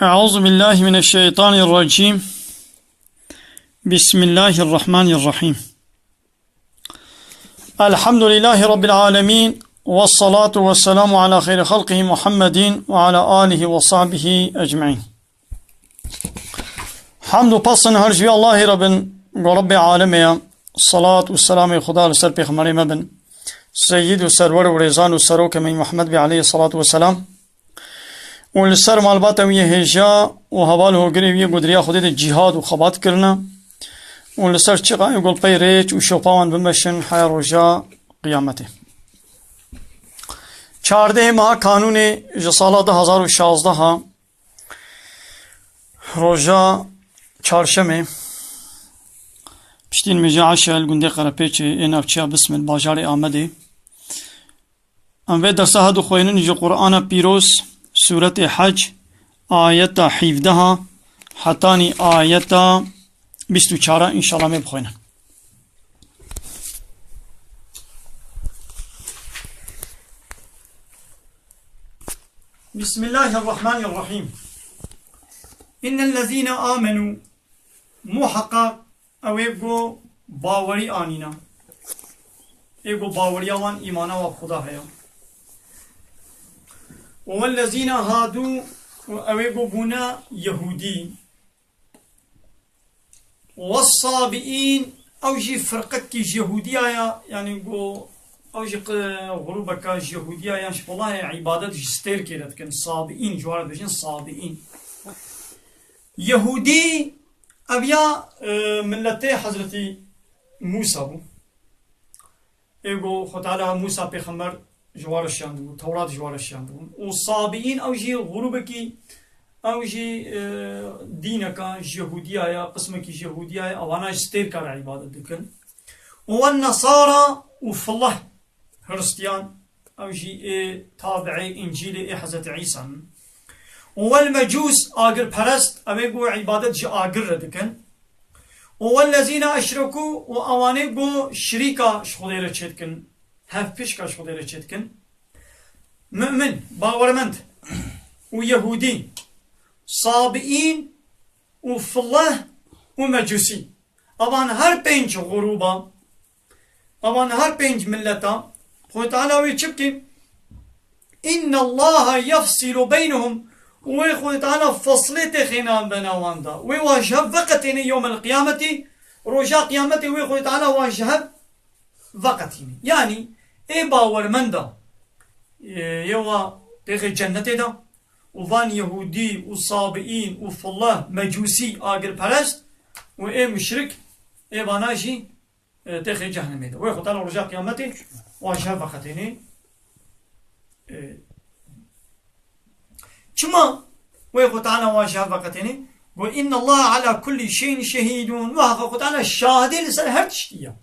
أعوذ بالله من الشيطان الرجيم. بسم الله الرحمن الرحيم. الحمد لله رب العالمين، والصلاة والسلام على خير خلقه محمد وعلى آله وصحبه أجمعين. حمد وبصن هرجي الله رب ورب عالمي، الصلاة والسلام خدا لسر پیغمبر مبن سيد وسرور ورزان وسروك من محمد عليه الصلاة والسلام ولسر معلومات ویه هجا و حوال هو گریوی گدریا خودی ده جهاد و خبات کرنا ولسر چقا یقول پی ریچ و شوپاوان بمشن حیا روجا قیامته. 14 ماه قانون جسالات 2016 روجا چهارشنبه پشتین مجاعشل گنده قرپیچ این افچیا بسم الباجار آمده ام و درس هدو خوینن جو قرآن پیروز سورة حج آية 17 حتاني آية 24 إن شاء الله مبخونا. بسم الله الرحمن الرحيم. إن الذين آمنوا محقق أو يبقوا باوري آنينا يبقوا باوري آوان إيمانا وخدا هيا والذين هادوا أويبو بنا يهودي والصابئين أوجي فرقك يهودية يعني جو أوجي غروبك يهودية يعني والله عبادة جستير كده كان صابئين جوار بجين صابئين يهودي أبيا ملتي حضرتي موسى إيجو خطالها موسى بخمر جوار الشاندون توراة جوار الشاندون والصابئين أوجي غروبكي أوجي دينك يهودية يا قسمك يهودية أوانا استير كار عبادة دكن والنصارى وفي الله هرستيان أوجي تابعي إنجيل حضرت عيسى والمجوس آجر پرست أبيقو عبادة جي آجر دكن والذين أشركوا وأوانيقو شريكا شخدير تشتكن هف پیشکش خودی را چتکن مؤمن باورمند و یهودی صابئین و فالله و مجوسی اوان هر پنج غروبا اوان هر پنج ملتا خود تعالی وی چبکی ان الله يفصل بينهم و خود تعالی فصلت خنان بناوان دا و واجه وقتین يوم القيامة رجا قيامتي و خود تعالی واجه وقتين يعني اي باور من دا يوا تخي جنته دا وفان يهودي وصابئين وفي الله مجوسي آجر پرست و اي مشرك اي باناشي تخي جهنم دا ويخو تعالى رجاء قيامته واشهر وقتين چما ويخو تعالى واشهر وقتين وإن الله على كل شيء شهيد وهو تعالى الشاهد لسر هر تشتيا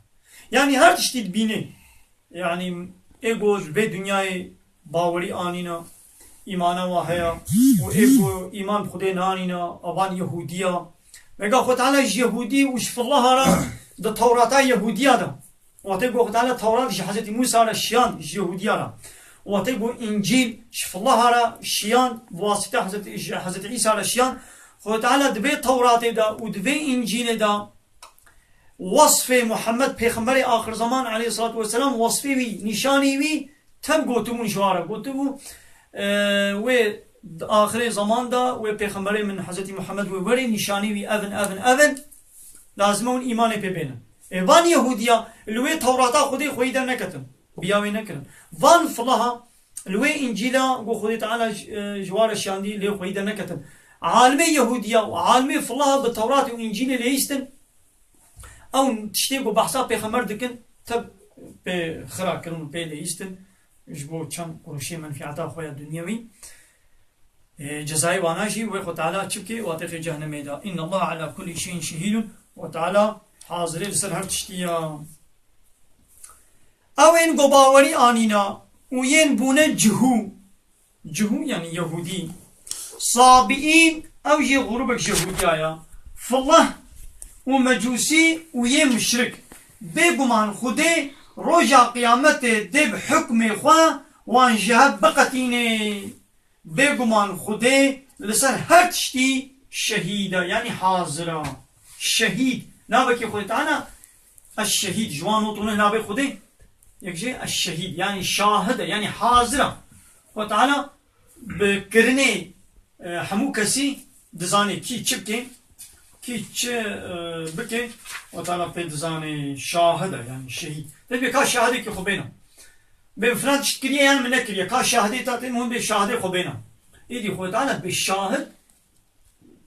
يعني هر تشتي بينه يعني ايجوز به دنیای باوری آنینا ایمانا و هیا و ایگو ایمان خود نانینا اوان یهودیا وگا خود تعالی یهودی وش في الله را ده توراتا یهودیا دا و تيگو خود تعالی تورات حضرت موسی را شیان یهودیا را و تيگو انجیل في الله را شیان واسطه حضرت عیسی را شیان خود تعالی دبی تورات دا و دبی انجیل دا وصف محمد پیغمبر آخر زمان علیه الصلاة والسلام وصفی وی نشانی وی تم گوتو من شواره گوتو و آخر زمان دا و پیغمبر من حضرت محمد و وری نشانی وی اون لازم اون ایمان پی بینه وان یهودیا لوی توراتا خودی خوی در نکتن بیاوی نکرن وان فلاها لوی انجیلا گو خودی تعالی جوار شاندی لی خوی در نکتن عالم یهودیا و عالم فلاها به تورات و انجیل لیستن او تشتيقو بحثا بيخمر دكن تب بخرا كرون بيلي يستن جبو چم قروشي منفعتا خويا دنيوي جزائي واناشي ويخو تعالى تشبكي واتخي جهنم دا إن الله على كل شيء شهيد وتعالى حاضر لسر هر تشتيا او ان قباوري آنينا وين بونا جهو يعني يهودي صابئين او جي غروبك يهوديا فالله ومجوسي ويه مشرك بيقمان خده رجع قيامته دب حكم خواه وان جهد بقتينه بگمان خوده لسر هر تشتي شهيدة يعني حاضرة شهيد نابكي خود تعالى الشهيد جوان وطونه نابي خودي يكجي الشهيد يعني شاهدة يعني حاضرة وتعالى بكرني همو كسي دزاني كي چبكي كي چ بكي وتعالى في دزاني شاهدة يعني شهيد تبي كا شاهدة كي خبينا بفرانت شكريا يعني من نكريا كا شاهدة تاتي مهم بشاهدة خبينا إيدي خود تعالى بالشاهد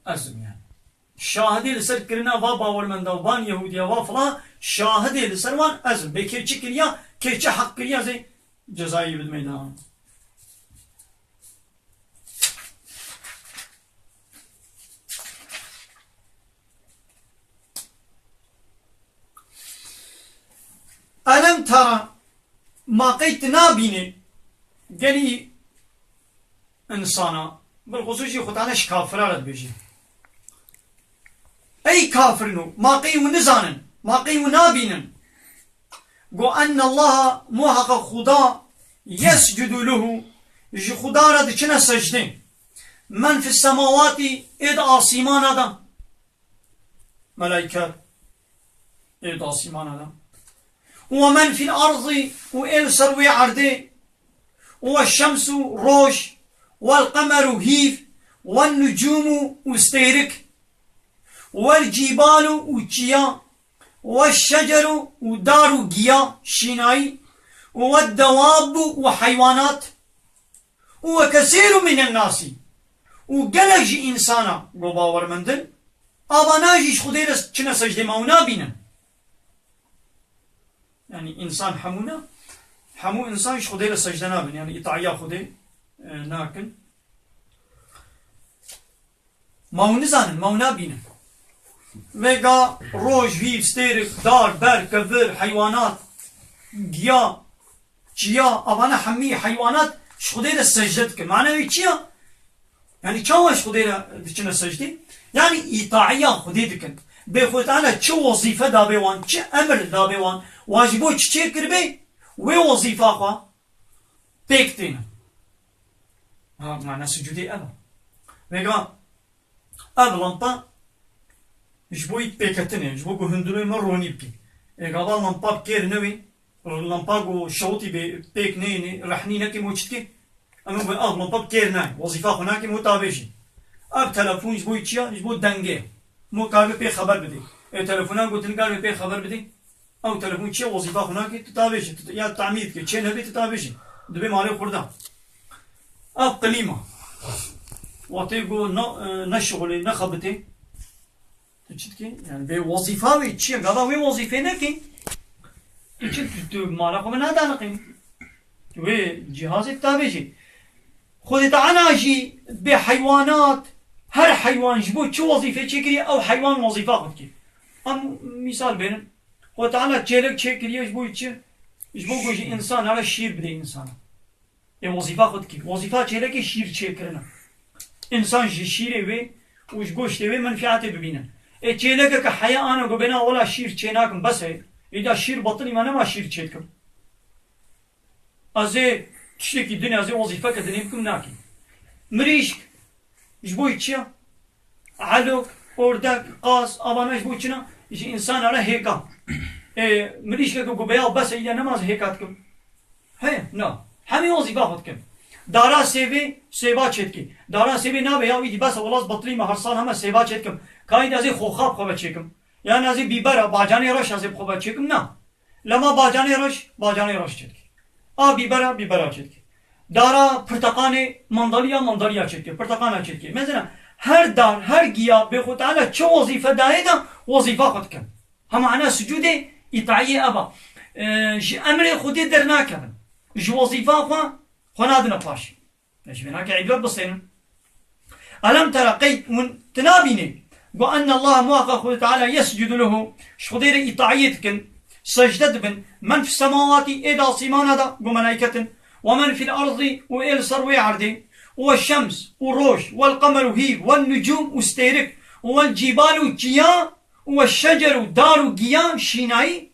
أزم يعني شاهدي لسر كرنا و باور من دوبان يهوديا و فلان شاهدي لسر وان أزم بكي چكريا كي چ حق كريا زي جزائي بالميدان ألم ترى ما قيت نابيني قالي إنسانا بالخصوص خطانش كافر رد بيجي أي كافر نو ما قي ونزانن ما قي ونابينن قو أن الله محق خدا يسجد له جي خدا رد چنا سجدين من في السماوات إد آسيمان آدم ملائكة إد آسيمان آدم ومن في الأرض وإل سروي عرضي والشمس روش والقمر هيف والنجوم وستيرك والجبال وجيا والشجر ودار جيا شيناي والدواب وحيوانات وكثير من الناس وقلج إنسانا قباور مندل أباناجيش خديرس چنا سجد مونا بينا يعني إنسان حمونا حمو إنسان إيش خدي للسجدة نابن يعني إطاعيا خدي ناكن ماو نزانن ماو نابينن ويقا روج فيف ستيرك دار بر كفر حيوانات جيا جيا أبانا حمي حيوانات إيش خدي للسجدة كن معناه إيشيا يعني شو إيش خدي للسجدة يعني إطاعيا خدي دكن بخوت أنا شو وظيفة دابيوان شو أمر دابيوان واجبو چه کربه و وظیفه خوا پیکتین ها معنی سجودی ابا میگم اب لامپا جبوی پیکتنه جبو گو هندونوی من رونی بکی اگه لامپا بکر نوی لامپا گو شوطی به پیک نینی رحنی نکی موچت کی اما گو اب لامپا بکر نه وظیفه خو نکی متابجی اب تلفون جبوی چیا جبو دنگه مو کار به خبر بده تلفونا گو تنگار به خبر بده او تلفون چه وظیفه خونه که تتابعش یا تعمید که چه نبی تتابعش دبی مالی خورده اب قلیمه وقتی گو نشغلی نخبتی چیت کی یعنی به وظیفه وی چیه گذا وی وظیفه نکی چیت تو مالا خو ندانقیم و جهاز تتابعشی خود تعاناجی به حیوانات هر حیوان جبو چه وظیفه چه کری او حیوان وظیفه خود کی ام مثال بینم وتعالى تشيلك تشيك ليش بوي تشي ايش بو جوجي انسان على شير بدي انسان يا وظيفه خدكي وظيفه تشيلك شير تشيكرنا انسان جي شيره وي وش گوش تي منفعته ببينه اي تشيلك كحياه انا وبنا ولا شير تشيناكم بس اذا شير بطني ما شير تشيكم ازي تشتكي الدنيا زي وظيفه كدنيكم ناكي مريش ايش بوي تشي علوك اوردك قاس اباناش بوي تشنا يجي انسان على هيكا مريش كو بيا بس إذا نماز هيكاتكم هي نا همي وظيفة خدكم دارا سيبي سيبا چتكي دارا سيبي نا بيا ويدي بس والله بطري ما هرسان هم سيبا چتكم كاين ازي خوخاب خبا چكم يعني ازي بيبر باجاني رش ازي خبا چكم نا لما باجاني رش چتكي بيبر چتكي دارا پرتقاني منداليا چتكي پرتقانا چتكي مثلا هر دار هر گيا بخوت على چه وظيفة دايدا وظيفة خدكم هم معناه سجوده إطاعية أبا جي أمر خودي درنا كذا جي وظيفة خنادنا باش ايش بناك عبرة بسيطة ألم ترى قيد من تنابيني وأن الله موافق خود تعالى يسجد له شخدير إطاعيتكن سجدت بن من في السماوات إذا صيمان هذا وملائكة ومن في الأرض وإل سروي عردي والشمس والروش والقمر هيف والنجوم واستيرك والجبال جيا والشجر دار جيا شيناي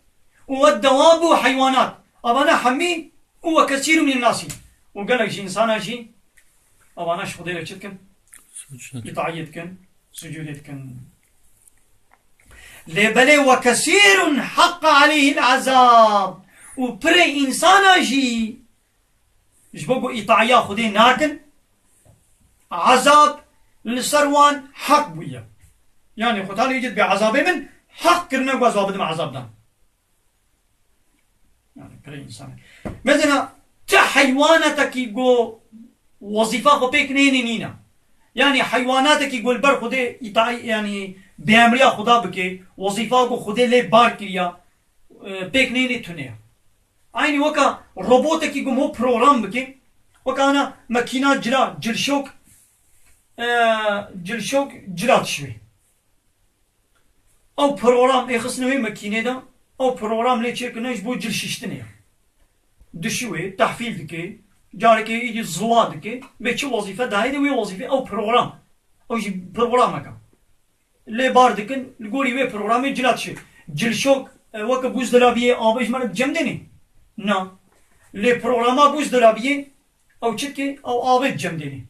والدواب وحيوانات أبانا حمي وكثير من الناس وقال لك إنسان شيء أبانا شخدير شتكن إطاعية كن سجودة كن لبلي وكثير حق عليه العذاب وبري إنسانا جي جبوكو إطاعية خدي ناكن عذاب لسروان حق بويا يعني خدان يجد بعذاب من حق كرنا وعذاب دم عذابنا يعني بري إنسان مثلا تحيواناتك يقول وظيفة خو بيك نينا يعني حيواناتك يقول بر خدي يعني بأمريا خدا بكي وظيفة خو خدي لي بار كريا بيك نيني تونيا عيني وكا روبوتك يقول مو بروغرام بكي وكا أنا ماكينات جلشوك جلات شوي او بروغرام يخصنوي ماكينه دا او بروغرام لي تشيكناش بو جلششتنيا دشوي تحفيل دكي جارك يجي زوا دكي بيتش وظيفه دا هيدي وي وظيفه او بروغرام او جي بروغرامك لي بار دكن نقولي وي بروغرام جلات شوي جلشوك وك بوز دلابيه ابيش مرك جمدني نا لي بروغراما بوز دلابيه او تشكي او ابيت جمدني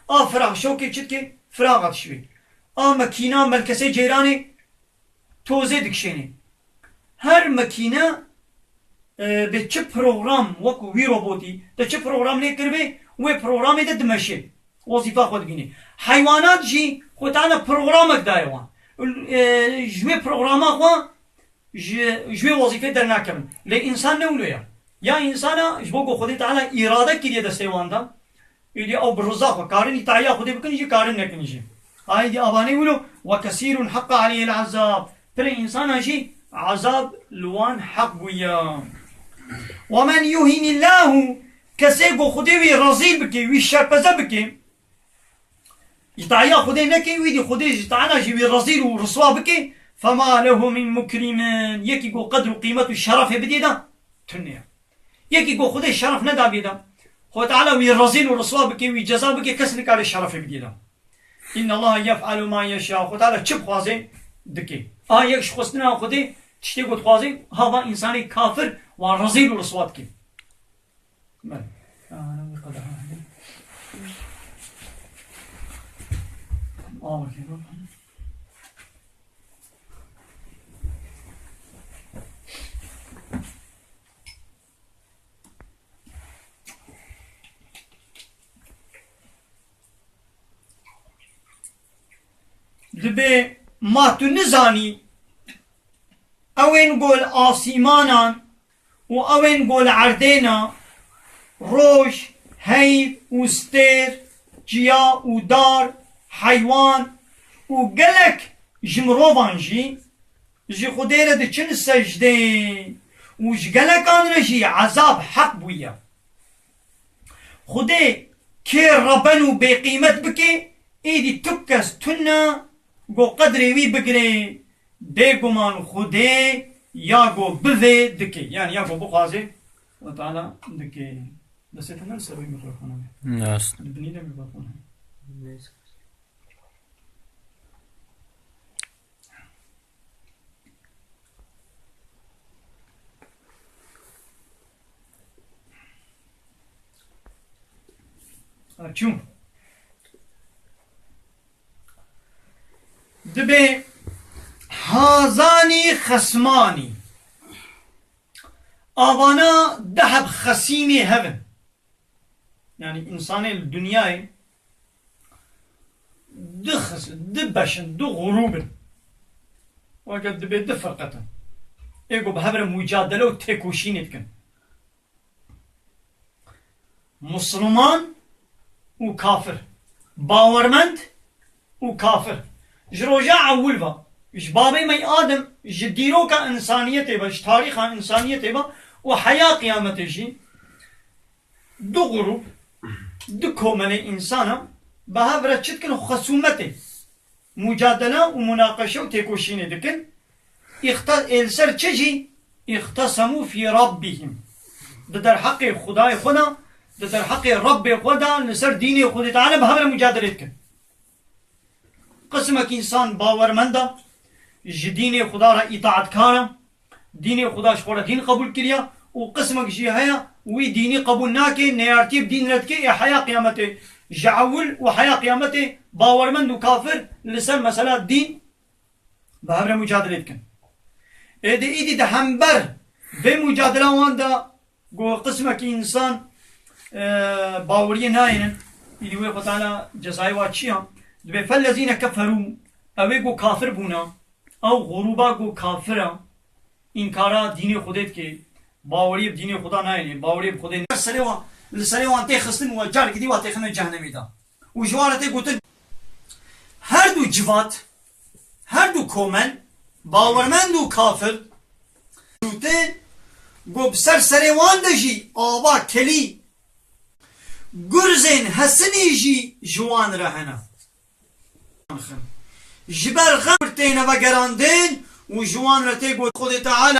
فراغ شوكي تشتكي فراغ شوي ماكينة ملكسي جيراني توزي دكشيني هر ماكينة بتش بروغرام وكو وي روبوتي تش بروغرام لي كربي وي بروغرامي دا دمشي وظيفة خود بيني حيوانات جي خود انا بروغرامك دايوان جوي بروغراما خوا جوي وظيفة درنا كمن لي انسان نولو يا انسانا جبوكو خودي تعالى إرادة كده دستيوان دا يدي أو بالرزاق وكارن يتعيا خدي بكنيجي كارن نكنيجي هاي دي أباني يقولوا وكثير حق عليه العذاب ترى إنسان هشي عذاب لوان حق ويا ومن يهين الله كسيقو خدي وي رزيل بكي وي شربزة بكي يتعيا خدي نكي ويدي خدي تعالى جي وي رزيل ورسوا بكي فما له من مكرم يكي قو قدر قيمته الشرف بديدا تنيا يكي قو خدي الشرف ندا بيدا خو تعالى وي رزين ورسوا بكي وي جزا بكي كسرك على الشرف بديدا إن الله يفعل ما يشاء خو تعالى چب خوازي دكي يكش خصنا خدي تشتي قد خوازي هذا إنساني كافر ورزين ورسوا بكي مال دبي ما تنزاني اوين قول آسيمانا و اوين قول عردينا روش هيد و ستير جيا و دار حيوان و قلك جمروبان جي خديرة دي چن سجدي و جقلك آن جي عذاب حق بويا خدي كي ربنو بقيمت بكي ايدي تكس تنا گو قدری وی بگری بگمان خودی یا گو بوی دکی یعنی یا گو بخوازی و تعالی دکی دسته نرسه روی میکروفونه ناس بنیده میکروفونه چون دبي هازاني خصماني أبانا دهب خصيمي هبن يعني إنسان الدنيا دبشن دو غروبن وقت دبي دفرقة إيقو بهبر مجادلة وتكوشين يتكن مسلمان وكافر باورمند وكافر جروجا عولبا جبابي مي آدم جديرو كإنسانيته با تاريخ إنسانيته با وحياة قيامته جي دو غروب دو كومن إنسانا بهافرة تشتكن خصومته مجادلة ومناقشة وتكوشين دكن السر تشجي اختصموا في ربهم در حق خداي خدا در حق رب خدا نسر ديني خدا تعالى بهافرة مجادلة دكن قسمك إنسان باورمندا دين خدا را اطاعت كارا دين خدا شخورا دين قبول كريا وقسمك جي هيا وي ديني قبول ناكي نيارتيب دين ردكي حياة قيامته جعول وحياة قيامته باورمند وكافر لسر مسألة الدين بهبر مجادلة كن إيدي ده همبر بمجادلة واندا قو قسمك إنسان باورية ناينن إيدي ويقو تعالى جزائي واتشيها دبي فالذين كفروا أوي قو كافر بونا أو غروبا قو كافرا إنكارا دين خودت كي باوري بدين خدا ناينن باوري بخودت لسريوان تخستن وجار كدي واتخنا جهنمي دا وجوارته قوتن هر دو جوات هر دو کومن باورمند و کافر قوتن گو بسر سريوان دجي آبا کلی گرزين حسني جي جوان رهنا جبر غمرتين وگراندين و جوان رته قوت خود تعالى